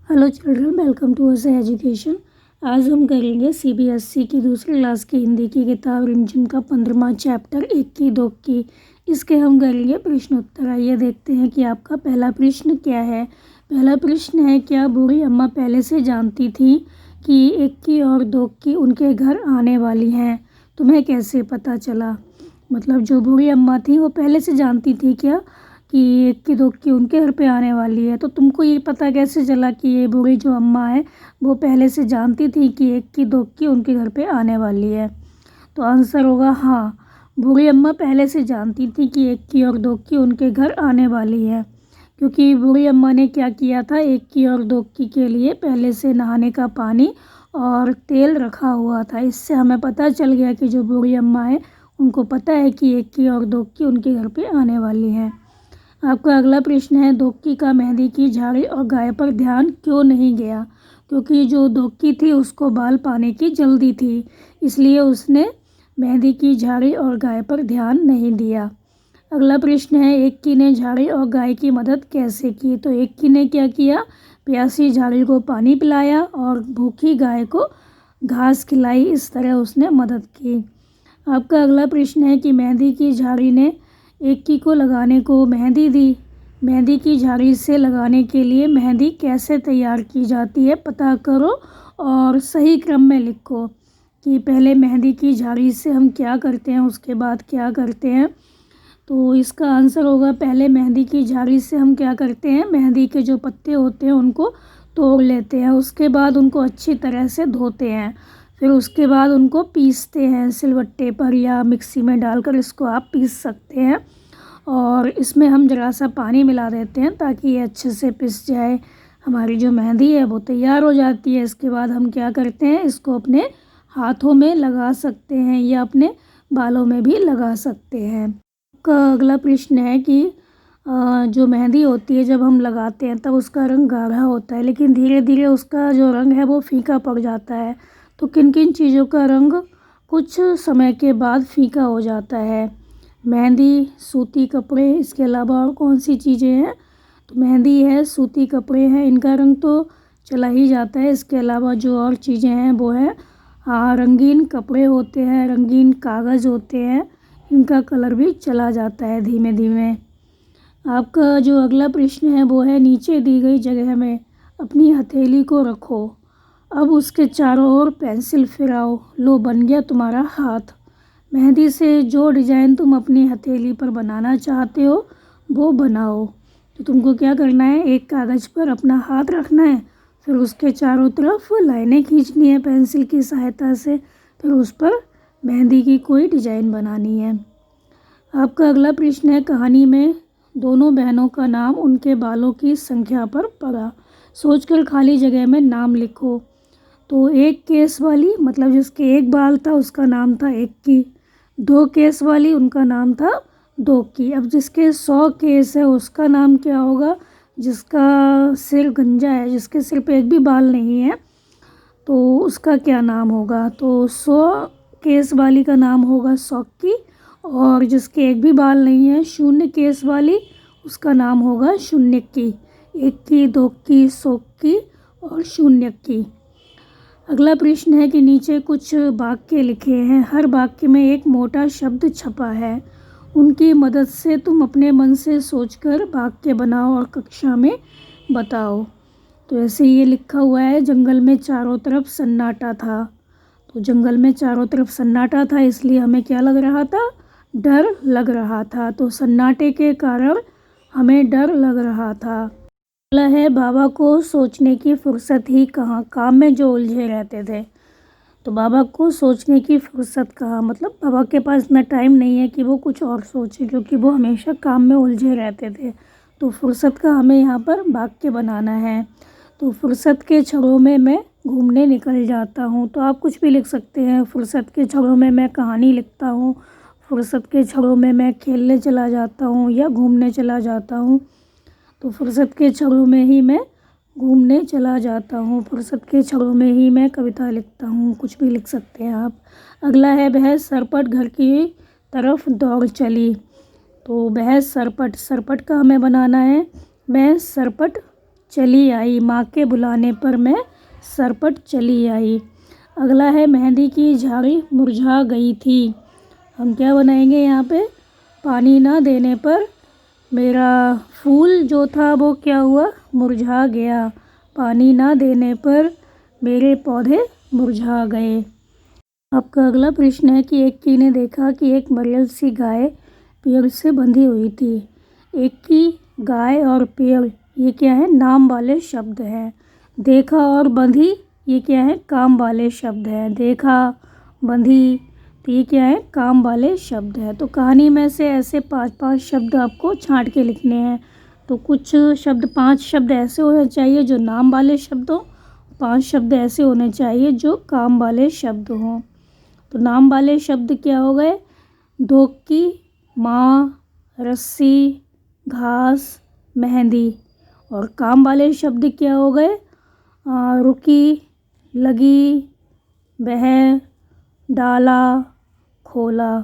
Hello children, welcome to us education. आज हम करेंगे सीबीएसई की दूसरी क्लास की हिंदी की किताब रिमझिम का 15वां चैप्टर एक की दो की। इसके हम करेंगे प्रश्न उत्तर। आइए देखते हैं कि आपका पहला प्रश्न क्या है। पहला प्रश्न है, क्या बूढ़ी अम्मा पहले से जानती थी कि एक की और दो की उनके घर आने वाली हैं? तुम्हें कैसे पता चला? मतलब जो बूढ़ी अम्मा थी वो पहले से जानती थी क्या कि एक की दो की उनके घर पे आने वाली है? तो तुमको ये पता कैसे चला कि ये बूढ़ी जो अम्मा है वो पहले से जानती थी कि एक की दो की उनके घर पे आने वाली है? तो आंसर होगा हाँ, बूढ़ी अम्मा पहले से जानती थी कि एक की और दो की उनके घर आने वाली है, क्योंकि बूढ़ी अम्मा ने क्या किया था, एक की और दो की के लिए पहले से नहाने का पानी और तेल रखा हुआ था। इससे हमें पता चल गया कि जो बूढ़ी अम्मा है उनको पता है कि एक की और दो की उनके घर पे आने वाली है। आपका अगला प्रश्न है, दोक्की का मेहंदी की झाड़ी और गाय पर ध्यान क्यों नहीं गया? क्योंकि जो दोक्की थी उसको बाल पाने की जल्दी थी, इसलिए उसने मेहंदी की झाड़ी और गाय पर ध्यान नहीं दिया। अगला प्रश्न है, एक की ने झाड़ी और गाय की मदद कैसे की? तो एक की ने क्या किया, प्यासी झाड़ी को पानी पिलाया और भूखी गाय को घास खिलाई। इस तरह उसने मदद की। आपका अगला प्रश्न है कि मेहंदी की झाड़ी ने एक की को लगाने को मेहंदी दी। मेहंदी की झाड़ी से लगाने के लिए मेहंदी कैसे तैयार की जाती है पता करो और सही क्रम में लिखो कि पहले मेहंदी की झाड़ी से हम क्या करते हैं, उसके बाद क्या करते हैं। तो इसका आंसर होगा, पहले मेहंदी की झाड़ी से हम क्या करते हैं, मेहंदी के जो पत्ते होते हैं उनको तोड़ लेते हैं, उसके बाद उनको अच्छी तरह से धोते हैं, फिर उसके बाद उनको पीसते हैं सिलबट्टे पर या मिक्सी में डालकर इसको आप पीस सकते हैं। और इसमें हम ज़रा सा पानी मिला देते हैं ताकि ये अच्छे से पिस जाए। हमारी जो मेहंदी है वो तैयार हो जाती है। इसके बाद हम क्या करते हैं, इसको अपने हाथों में लगा सकते हैं या अपने बालों में भी लगा सकते हैं। का अगला प्रश्न है कि जो मेहंदी होती है जब हम लगाते हैं तब उसका रंग गाढ़ा होता है, लेकिन धीरे धीरे उसका जो रंग है वो फीका पड़ जाता है। तो किन किन चीज़ों का रंग कुछ समय के बाद फीका हो जाता है? मेहंदी, सूती कपड़े, इसके अलावा और कौन सी चीज़ें हैं? तो मेहंदी है, सूती कपड़े हैं, इनका रंग तो चला ही जाता है। इसके अलावा जो और चीज़ें हैं वो है रंगीन कपड़े होते हैं, रंगीन कागज़ होते हैं, इनका कलर भी चला जाता है धीमे धीमे। आपका जो अगला प्रश्न है वो है, नीचे दी गई जगह में अपनी हथेली को रखो, अब उसके चारों ओर पेंसिल फिराओ, लो बन गया तुम्हारा हाथ। मेहंदी से जो डिज़ाइन तुम अपनी हथेली पर बनाना चाहते हो वो बनाओ। तो तुमको क्या करना है, एक कागज़ पर अपना हाथ रखना है, फिर उसके चारों तरफ लाइनें खींचनी है पेंसिल की सहायता से, फिर उस पर मेहंदी की कोई डिज़ाइन बनानी है। आपका अगला प्रश्न है, कहानी में दोनों बहनों का नाम उनके बालों की संख्या पर पड़ा, सोचकर खाली जगह में नाम लिखो। तो एक केस वाली मतलब जिसके एक बाल था उसका नाम था एक की, दो केस वाली उनका नाम था दो की। अब जिसके 100 केस है उसका नाम क्या होगा? जिसका सिर गंजा है, जिसके सिर पे एक भी बाल नहीं है, तो उसका क्या नाम होगा? तो 100 केस वाली का नाम होगा सौकी, और जिसके एक भी बाल नहीं है 0 केस वाली, उसका नाम होगा शून्य की। एक की, दो की, 100 की और 0 की। अगला प्रश्न है कि नीचे कुछ वाक्य लिखे हैं, हर वाक्य में एक मोटा शब्द छपा है, उनकी मदद से तुम अपने मन से सोचकर वाक्य बनाओ और कक्षा में बताओ। तो ऐसे ये लिखा हुआ है, जंगल में चारों तरफ सन्नाटा था। तो जंगल में चारों तरफ सन्नाटा था, इसलिए हमें क्या लग रहा था, डर लग रहा था। तो सन्नाटे के कारण हमें डर लग रहा था। अगला है, बाबा को सोचने की फुर्सत ही कहाँ, काम में जो उलझे रहते थे। तो बाबा को सोचने की फुर्सत कहाँ, मतलब बाबा के पास इतना टाइम नहीं है कि वो कुछ और सोचे, क्योंकि वो हमेशा काम में उलझे रहते थे। तो फुर्सत का हमें यहाँ पर वाक्य बनाना है। तो फुर्सत के क्षणों में मैं घूमने निकल जाता हूँ। तो आप कुछ भी लिख सकते हैं, फुर्सत के क्षणों में मैं कहानी लिखता हूँ, फुर्सत के क्षणों में मैं खेलने चला जाता हूँ या घूमने चला जाता हूँ। तो फुर्सत के क्षणों में ही मैं घूमने चला जाता हूँ, फुर्सत के क्षणों में ही मैं कविता लिखता हूँ, कुछ भी लिख सकते हैं आप। अगला है, वह सरपट घर की तरफ दौड़ चली। तो वह सरपट, सरपट का हमें बनाना है, मैं सरपट चली आई, माँ के बुलाने पर मैं सरपट चली आई। अगला है मेहंदी की झाड़ी मुरझा गई थी। हम क्या बनाएंगे यहाँ पे, पानी ना देने पर मेरा फूल जो था वो क्या हुआ, मुरझा गया। पानी ना देने पर मेरे पौधे मुरझा गए। आपका अगला प्रश्न है कि एक की ने देखा कि एक मरियल सी गाय पेड़ से बंधी हुई थी। एक की, गाय और पेड़ ये क्या है, नाम वाले शब्द हैं। देखा और बंधी ये क्या है, काम वाले शब्द हैं। देखा, बंधी, तो ये क्या है, काम वाले शब्द है। तो कहानी में से ऐसे 5-5 शब्द आपको छांट के लिखने हैं। तो कुछ शब्द, 5 शब्द ऐसे होने चाहिए जो नाम वाले शब्द हों, 5 शब्द ऐसे होने चाहिए जो काम वाले शब्द हों। तो नाम वाले शब्द क्या हो गए, धोकी, माँ, रस्सी, घास, मेहंदी। और काम वाले शब्द क्या हो गए, रुकी, लगी, बह, डाला, खोला।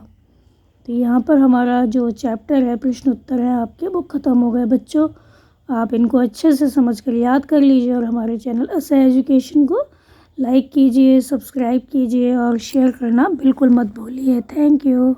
तो यहाँ पर हमारा जो चैप्टर है, प्रश्न उत्तर है आपके, वो ख़त्म हो गए बच्चों। आप इनको अच्छे से समझ कर याद कर लीजिए और हमारे चैनल असह एजुकेशन को लाइक कीजिए, सब्सक्राइब कीजिए और शेयर करना बिल्कुल मत भूलिए। Thank you.